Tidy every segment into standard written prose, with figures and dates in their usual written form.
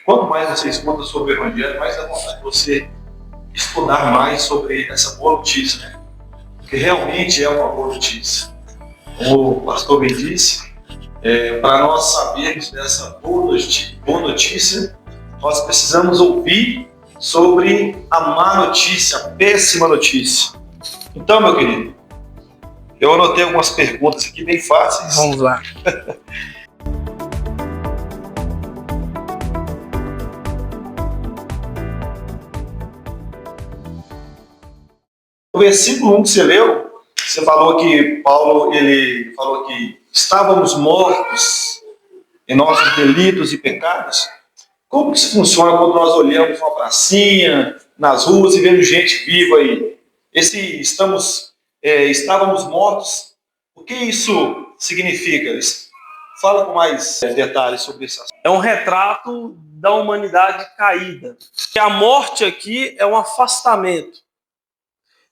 Quanto mais você escuta sobre o Evangelho, mais dá vontade de você estudar mais sobre essa boa notícia, né? Porque realmente é uma boa notícia. Como o pastor bem disse, para nós sabermos dessa boa notícia, nós precisamos ouvir sobre a má notícia, a péssima notícia. Então, meu querido, eu anotei algumas perguntas aqui bem fáceis. Vamos lá. No versículo 1 que você leu, você falou que Paulo ele falou que estávamos mortos em nossos delitos e pecados. Como que isso funciona quando nós olhamos uma pracinha, nas ruas e vemos gente viva aí? Estávamos mortos, o que isso significa? Fala com mais detalhes sobre isso. É um retrato da humanidade caída. Que a morte aqui é um afastamento.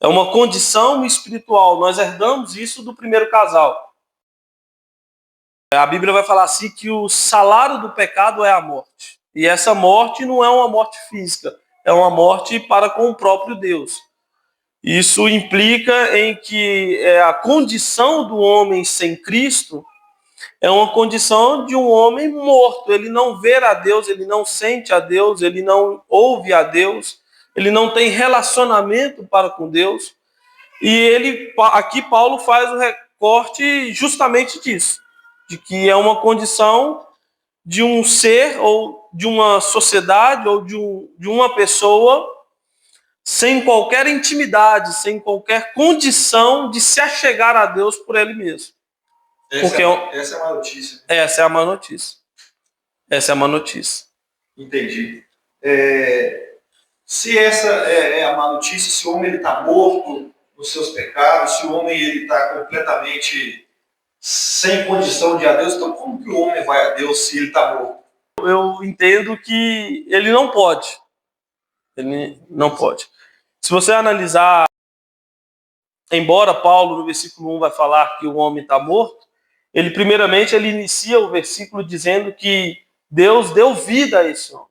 É uma condição espiritual. Nós herdamos isso do primeiro casal. A Bíblia vai falar assim que o salário do pecado é a morte. E essa morte não é uma morte física, é uma morte para com o próprio Deus. Isso implica em que a condição do homem sem Cristo é uma condição de um homem morto. Ele não vê a Deus, ele não sente a Deus, ele não ouve a Deus, ele não tem relacionamento para com Deus. E aqui Paulo faz o recorte justamente disso, de que é uma condição de um ser ou de uma sociedade ou de uma pessoa sem qualquer intimidade, sem qualquer condição de se achegar a Deus por ele mesmo. Essa é a má notícia. Essa é a má notícia. Essa é a má notícia. Entendi. Se essa é a má notícia, se o homem está morto nos seus pecados, se o homem está completamente sem condição de ir a Deus, então como que o homem vai a Deus se ele está morto? Eu entendo que ele não pode. Ele não pode. Se você analisar, embora Paulo no versículo 1 vai falar que o homem está morto, primeiramente ele inicia o versículo dizendo que Deus deu vida a esse homem.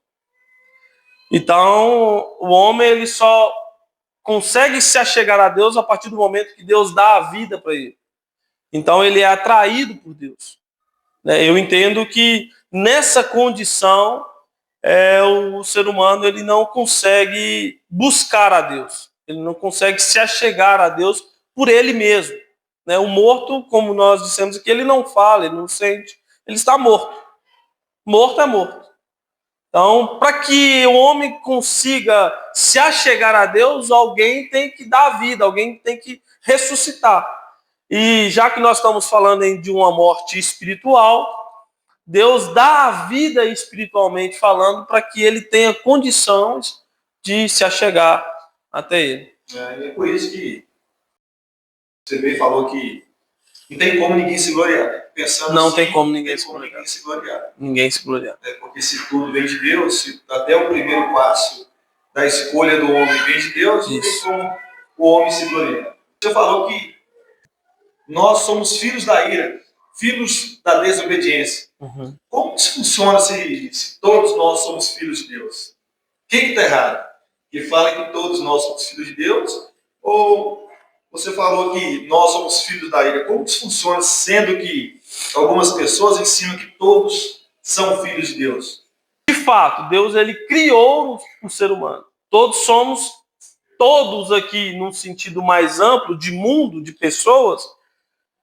Então, o homem ele só consegue se achegar a Deus a partir do momento que Deus dá a vida para ele. Então, ele é atraído por Deus. Eu entendo que nessa condição, o ser humano ele não consegue buscar a Deus. Ele não consegue se achegar a Deus por ele mesmo. O morto, como nós dissemos aqui, ele não fala, ele não sente, ele está morto. Morto é morto. Então, para que o homem consiga se achegar a Deus, alguém tem que dar vida, alguém tem que ressuscitar. E já que nós estamos falando de uma morte espiritual, Deus dá a vida espiritualmente falando para que ele tenha condições de se achegar até ele. É por isso que você bem falou que não tem como ninguém se gloriar. Pensando não assim, tem como ninguém se gloriar. Ninguém se gloriar. Porque se tudo vem de Deus, se até o primeiro passo da escolha do homem vem de Deus, não tem como o homem se gloriar. Você falou que nós somos filhos da ira, filhos da desobediência. Uhum. Como isso funciona se todos nós somos filhos de Deus? Quem está errado? Que fala que todos nós somos filhos de Deus? Ou você falou que nós somos filhos da ira? Como isso funciona, sendo que algumas pessoas ensinam que todos são filhos de Deus? De fato, Deus ele criou o ser humano. Todos aqui, num sentido mais amplo, de mundo, de pessoas,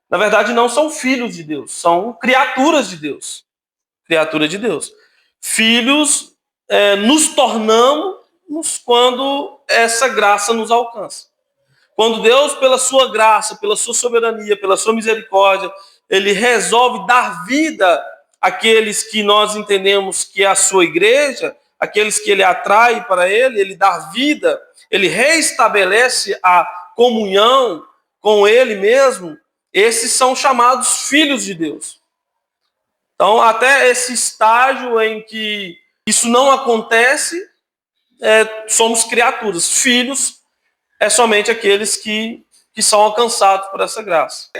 na verdade não são filhos de Deus, são criaturas de Deus. Criatura de Deus. Filhos nos tornamos quando essa graça nos alcança. Quando Deus, pela sua graça, pela sua soberania, pela sua misericórdia, ele resolve dar vida àqueles que nós entendemos que é a sua igreja, aqueles que ele atrai para ele dá vida, ele reestabelece a comunhão com ele mesmo, esses são chamados filhos de Deus. Então, até esse estágio em que isso não acontece, somos criaturas. Filhos é somente aqueles que são alcançados por essa graça.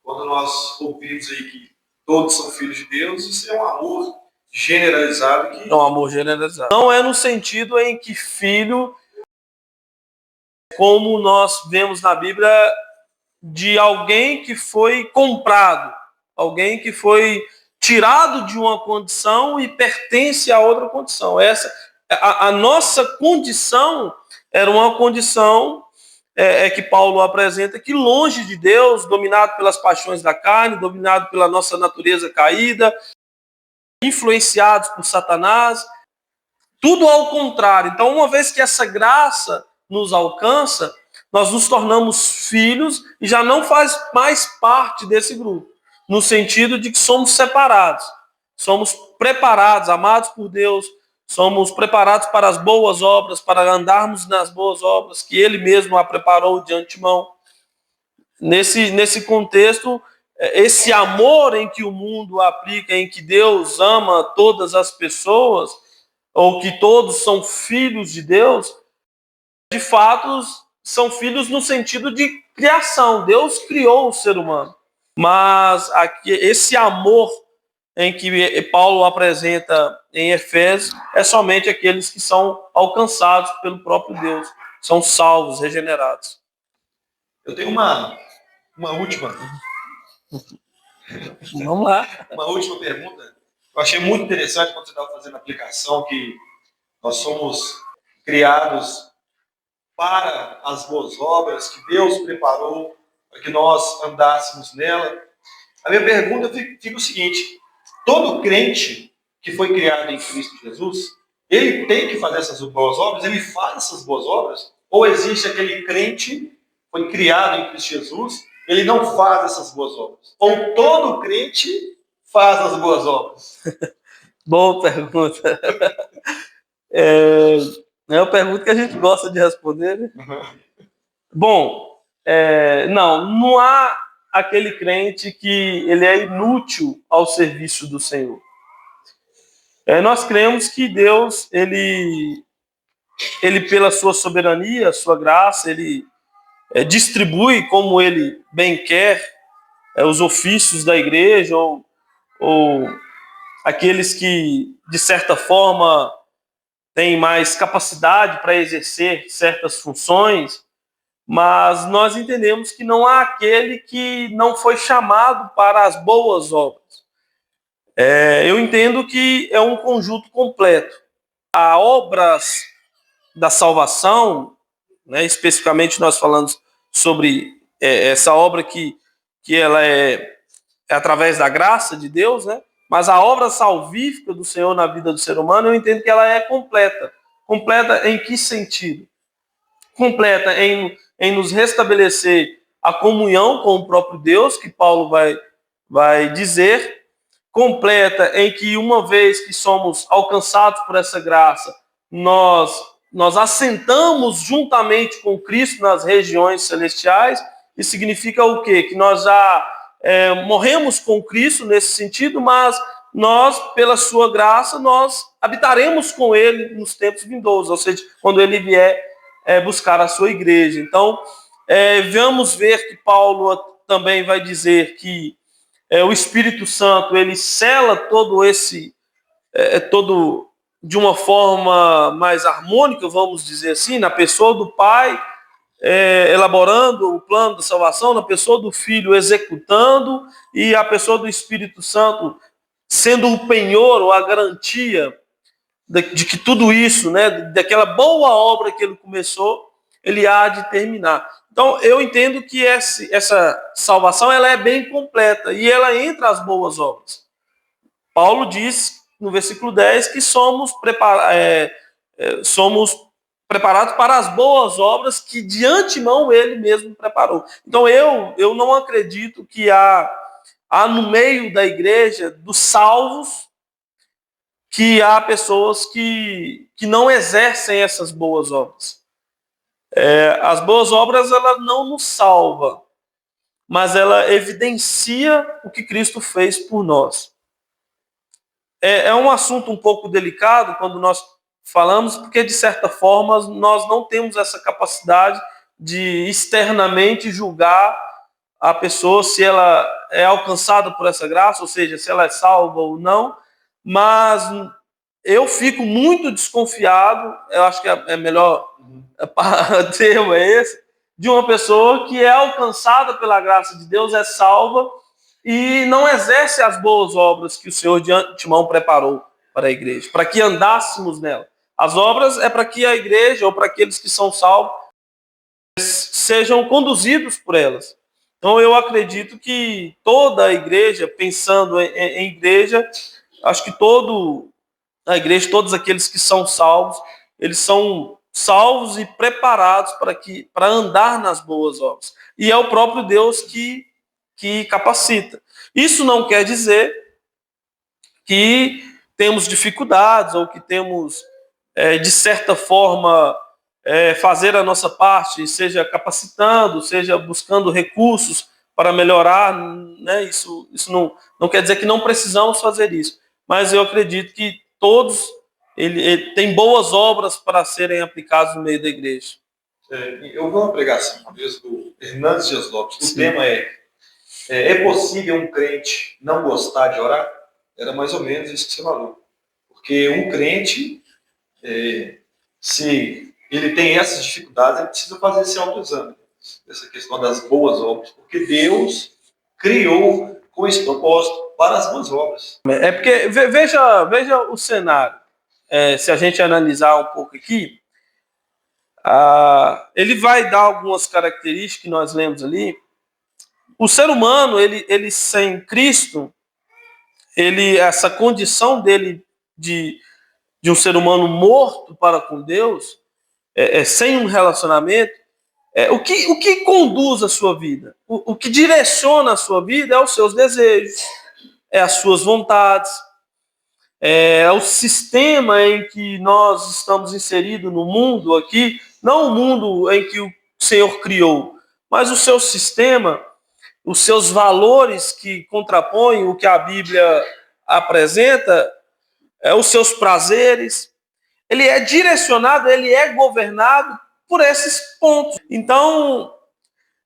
Quando nós ouvimos aí que todos são filhos de Deus, isso é um amor generalizado. Que... É um amor generalizado. Não é no sentido em que filho, como nós vemos na Bíblia, de alguém que foi comprado, alguém que foi tirado de uma condição e pertence a outra condição. A nossa condição era uma condição que Paulo apresenta que longe de Deus, dominado pelas paixões da carne, dominado pela nossa natureza caída, influenciados por Satanás, tudo ao contrário. Então, uma vez que essa graça nos alcança, nós nos tornamos filhos e já não faz mais parte desse grupo, no sentido de que somos separados, somos preparados, amados por Deus, somos preparados para as boas obras, para andarmos nas boas obras que Ele mesmo a preparou de antemão. Nesse contexto, esse amor em que o mundo aplica, em que Deus ama todas as pessoas, ou que todos são filhos de Deus, de fato, são filhos no sentido de criação. Deus criou o ser humano. Mas esse amor em que Paulo apresenta em Efésios é somente aqueles que são alcançados pelo próprio Deus, são salvos, regenerados. Eu tenho uma última. Vamos lá. Uma última pergunta. Eu achei muito interessante quando você estava fazendo a aplicação que nós somos criados para as boas obras que Deus preparou para que nós andássemos nela. A minha pergunta fica o seguinte: todo crente que foi criado em Cristo Jesus, ele tem que fazer essas boas obras? Ele faz essas boas obras? Ou existe aquele crente que foi criado em Cristo Jesus, ele não faz essas boas obras? Ou todo crente faz as boas obras? Boa pergunta. É uma pergunta que a gente gosta de responder, né? Bom, não há aquele crente que ele é inútil ao serviço do Senhor. Nós cremos que Deus, ele pela sua soberania, sua graça, ele distribui como ele bem quer os ofícios da igreja ou aqueles que, de certa forma, têm mais capacidade para exercer certas funções, mas nós entendemos que não há aquele que não foi chamado para as boas obras. Eu entendo que é um conjunto completo. Há obras da salvação, né, especificamente nós falamos sobre essa obra que ela é através da graça de Deus, né? Mas a obra salvífica do Senhor na vida do ser humano, eu entendo que ela é completa. Completa em que sentido? Completa em nos restabelecer a comunhão com o próprio Deus, que Paulo vai dizer. Completa em que, uma vez que somos alcançados por essa graça, nós assentamos juntamente com Cristo nas regiões celestiais. Isso significa o quê? Que nós já morremos com Cristo nesse sentido, mas nós, pela sua graça, nós habitaremos com Ele nos tempos vindouros, ou seja, quando Ele vier buscar a sua igreja. Então, vamos ver que Paulo também vai dizer que o Espírito Santo, ele sela todo de uma forma mais harmônica, vamos dizer assim, na pessoa do Pai, elaborando o plano da salvação, na pessoa do Filho executando, e a pessoa do Espírito Santo sendo o penhor ou a garantia de que tudo isso, né, daquela boa obra que ele começou, ele há de terminar. Então, eu entendo que essa salvação ela é bem completa e ela entra as boas obras. Paulo diz no versículo 10 que somos preparados para as boas obras que de antemão ele mesmo preparou. Então, eu não acredito que há no meio da igreja, dos salvos, que há pessoas que não exercem essas boas obras. As boas obras, ela não nos salva, mas ela evidencia o que Cristo fez por nós. É um assunto um pouco delicado quando nós falamos, porque, de certa forma, nós não temos essa capacidade de externamente julgar a pessoa se ela é alcançada por essa graça, ou seja, se ela é salva ou não, mas eu fico muito desconfiado, eu acho que é melhor termo é esse, de uma pessoa que é alcançada pela graça de Deus, é salva e não exerce as boas obras que o Senhor de antemão preparou para a igreja, para que andássemos nela. As obras é para que a igreja, ou para aqueles que são salvos, sejam conduzidos por elas. Então eu acredito que toda a igreja, pensando em igreja, acho que a igreja, todos aqueles que são salvos, eles são salvos e preparados para andar nas boas obras. E é o próprio Deus que capacita. Isso não quer dizer que temos dificuldades ou que temos, de certa forma, fazer a nossa parte, seja capacitando, seja buscando recursos para melhorar, né? Isso não quer dizer que não precisamos fazer isso, mas eu acredito que todos ele tem boas obras para serem aplicadas no meio da igreja. Eu vi uma pregação uma vez do Hernandes Dias Lopes. O tema é possível um crente não gostar de orar? Era mais ou menos isso que você falou. Porque um crente, se ele tem essas dificuldades, ele precisa fazer esse autoexame, essa questão das boas obras, porque Deus criou com esse propósito para as boas obras. É porque, veja o cenário. Se a gente analisar um pouco aqui, ele vai dar algumas características que nós lemos ali. O ser humano, ele sem Cristo, essa condição dele de um ser humano morto para com Deus, sem um relacionamento, o que conduz a sua vida? O que direciona a sua vida é os seus desejos, é as suas vontades, é o sistema em que nós estamos inseridos no mundo aqui, não o mundo em que o Senhor criou, mas o seu sistema, os seus valores que contrapõem o que a Bíblia apresenta, os seus prazeres. Ele é direcionado, ele é governado por esses pontos. Então,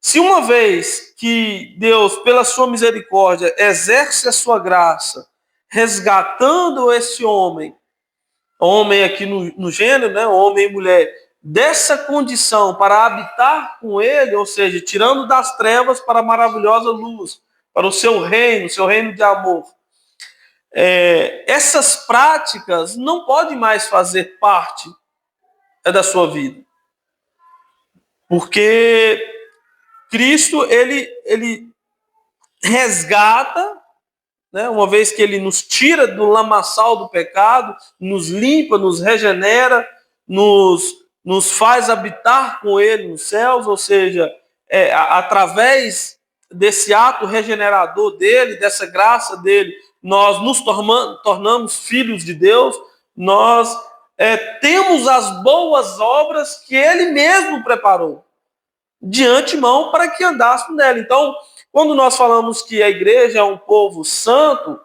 se uma vez que Deus, pela sua misericórdia, exerce a sua graça, resgatando esse homem aqui no gênero, né, homem e mulher, dessa condição para habitar com ele, ou seja, tirando das trevas para a maravilhosa luz, para o seu reino de amor. Essas práticas não podem mais fazer parte da sua vida. Porque Cristo, ele resgata, né, uma vez que ele nos tira do lamaçal do pecado, nos limpa, nos regenera, nos faz habitar com ele nos céus, ou seja, através desse ato regenerador dele, dessa graça dele, nós nos tornamos filhos de Deus, nós temos as boas obras que ele mesmo preparou de antemão para que andássemos nela. Então, quando nós falamos que a igreja é um povo santo,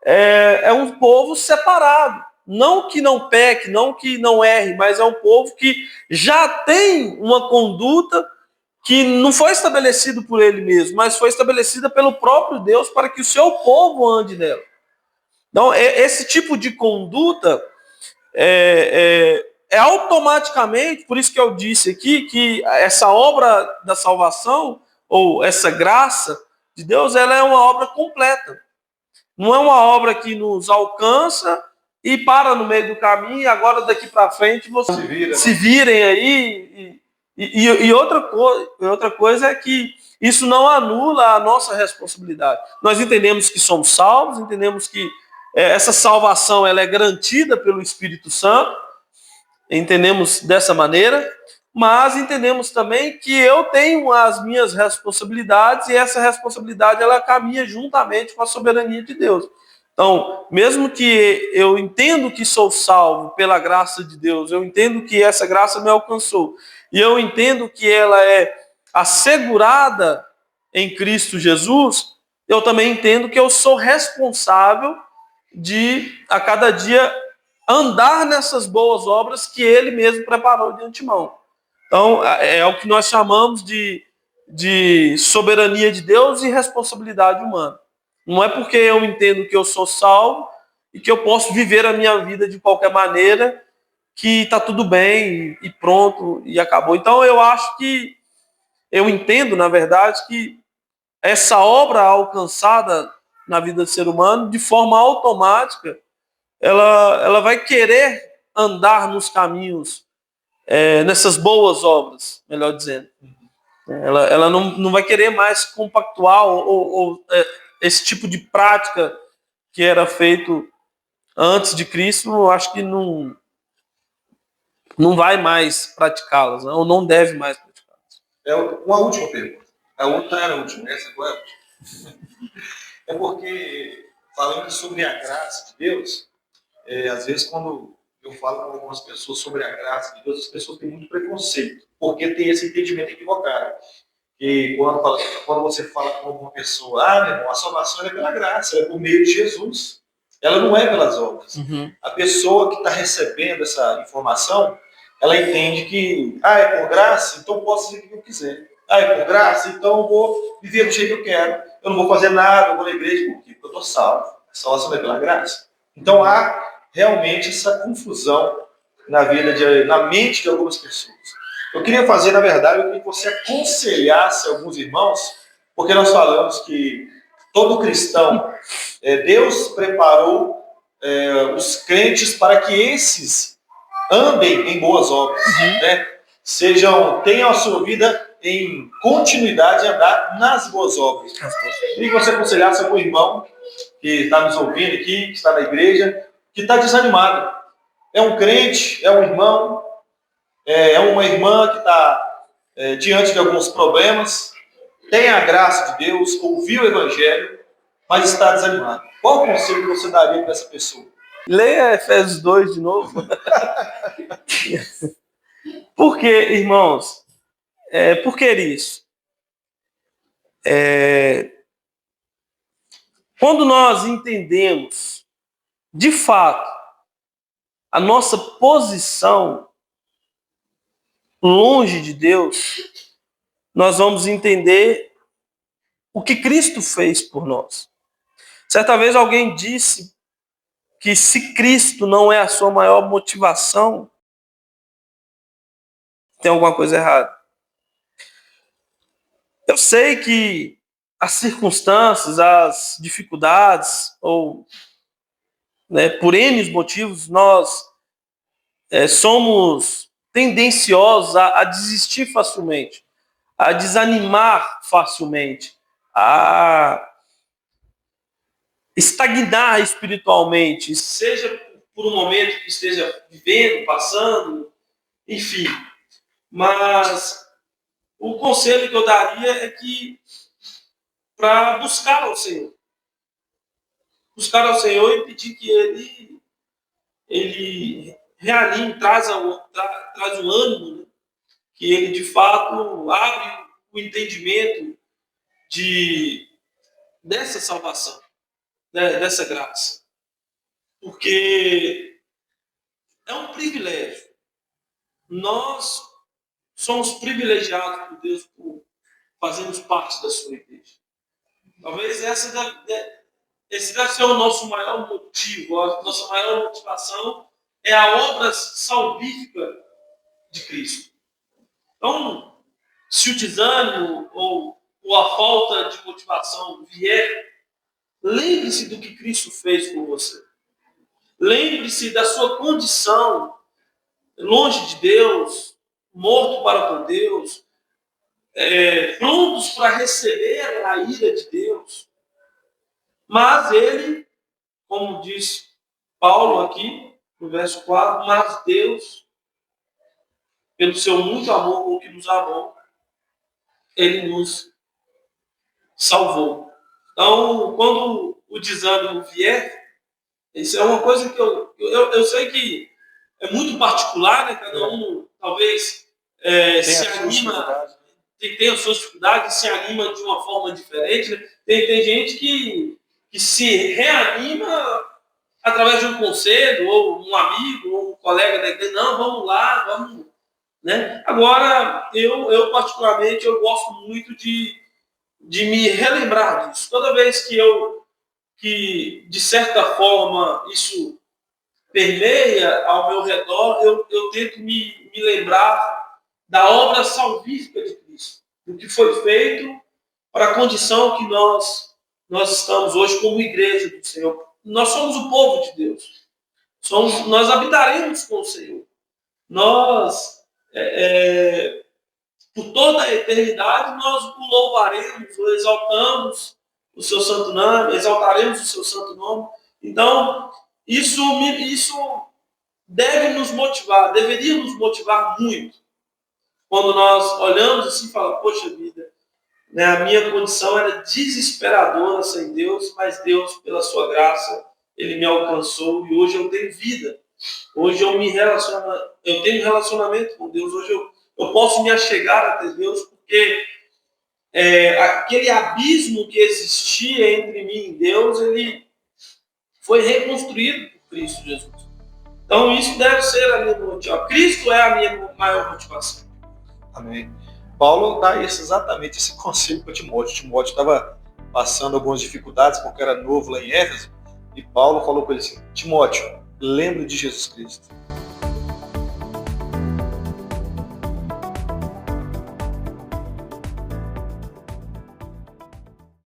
é um povo separado. Não que não peque, não que não erre, mas é um povo que já tem uma conduta que não foi estabelecida por ele mesmo, mas foi estabelecida pelo próprio Deus para que o seu povo ande nela. Então, esse tipo de conduta automaticamente, por isso que eu disse aqui, que essa obra da salvação, ou essa graça de Deus, ela é uma obra completa. Não é uma obra que nos alcança e para no meio do caminho, e agora daqui para frente vocês se virem aí. E outra coisa é que isso não anula a nossa responsabilidade. Nós entendemos que somos salvos, entendemos que essa salvação ela é garantida pelo Espírito Santo, entendemos dessa maneira, mas entendemos também que eu tenho as minhas responsabilidades e essa responsabilidade ela caminha juntamente com a soberania de Deus. Então, mesmo que eu entendo que sou salvo pela graça de Deus, eu entendo que essa graça me alcançou, e eu entendo que ela é assegurada em Cristo Jesus, eu também entendo que eu sou responsável de, a cada dia, andar nessas boas obras que ele mesmo preparou de antemão. Então, é o que nós chamamos de soberania de Deus e responsabilidade humana. Não é porque eu entendo que eu sou salvo e que eu posso viver a minha vida de qualquer maneira, que está tudo bem e pronto, e acabou. Então eu entendo, na verdade, que essa obra alcançada na vida do ser humano, de forma automática, ela vai querer andar nos caminhos, nessas boas obras, melhor dizendo. Ela não vai querer mais compactuar esse tipo de prática que era feito antes de Cristo, eu acho que não vai mais praticá-las, né? Ou não deve mais praticá-las. Uma última pergunta. A outra era a última, essa agora é a última. É porque, falando sobre a graça de Deus, às vezes quando eu falo com algumas pessoas sobre a graça de Deus, as pessoas têm muito preconceito, porque tem esse entendimento equivocado. E quando você fala com alguma pessoa, meu irmão, a salvação é pela graça, é por meio de Jesus. Ela não é pelas obras. Uhum. A pessoa que está recebendo essa informação, ela entende que, é por graça, então eu posso fazer o que eu quiser. É por graça, então eu vou viver do jeito que eu quero. Eu não vou fazer nada, eu vou na igreja, por quê? Porque eu estou salvo. A salvação é pela graça. Então há realmente essa confusão na mente de algumas pessoas. Eu queria fazer, na verdade, eu queria que você aconselhasse alguns irmãos, porque nós falamos que todo cristão, Deus preparou os crentes para que esses andem em boas obras, né? Tenham a sua vida em continuidade e andar nas boas obras. E que você aconselhasse algum irmão que está nos ouvindo aqui, que está na igreja, que está desanimado. É um crente, é um irmão, é uma irmã que está diante de alguns problemas, tem a graça de Deus, ouviu o Evangelho, mas está desanimado. Qual o conselho que você daria para essa pessoa? Leia Efésios 2 de novo. Por que, irmãos? Por que isso? Quando nós entendemos, de fato, a nossa posição longe de Deus, nós vamos entender o que Cristo fez por nós. Certa vez alguém disse que se Cristo não é a sua maior motivação, tem alguma coisa errada. Eu sei que as circunstâncias, as dificuldades, ou por N motivos, nós somos tendenciosos a desistir facilmente, a desanimar facilmente, a estagnar espiritualmente, seja por um momento que esteja vivendo, passando, enfim. Mas o conselho que eu daria é que para buscar ao Senhor e pedir que Ele reanime, traz o ânimo, né? Que Ele de fato abre o entendimento dessa salvação, né? Dessa graça. Porque é um privilégio. Nós somos privilegiados por Deus por fazermos parte da sua igreja. Talvez esse deve ser o nosso maior motivo, a nossa maior motivação é a obra salvífica de Cristo. Então, se o desânimo ou a falta de motivação vier, lembre-se do que Cristo fez por você. Lembre-se da sua condição longe de Deus, morto para com Deus, prontos para receber a ira de Deus. Mas ele, como diz Paulo aqui, no verso 4, mas Deus, pelo seu muito amor com que nos amou, ele nos salvou. Então, quando o desânimo vier, isso é uma coisa que eu sei que é muito particular, né? Cada um talvez se anima, tem as suas dificuldades, se anima de uma forma diferente, né? Tem gente que se reanima através de um conselho, ou um amigo, ou um colega da igreja. Não, vamos lá, vamos. Né? Agora, eu particularmente, eu gosto muito de me relembrar disso. Toda vez que eu que de certa forma, isso permeia ao meu redor, eu tento me lembrar da obra salvífica de Cristo, do que foi feito para a condição que nós estamos hoje como igreja do Senhor. Nós somos o povo de Deus. Nós habitaremos com o Senhor. Nós, por toda a eternidade, nós o louvaremos, o exaltamos o seu santo nome, exaltaremos o seu santo nome. Então, isso deve nos motivar, deveria nos motivar muito. Quando nós olhamos assim e falamos, poxa vida, né, a minha condição era desesperadora sem Deus, mas Deus, pela sua graça, Ele me alcançou e hoje eu tenho vida. Hoje eu tenho relacionamento com Deus. Hoje eu posso me achegar até Deus, porque aquele abismo que existia entre mim e Deus, ele foi reconstruído por Cristo Jesus. Então isso deve ser a minha motivação. Cristo é a minha maior motivação. Amém. Paulo dá exatamente esse conselho para Timóteo. Timóteo estava passando algumas dificuldades porque era novo lá em Éfeso, e Paulo falou para ele assim: Timóteo, lembre de Jesus Cristo.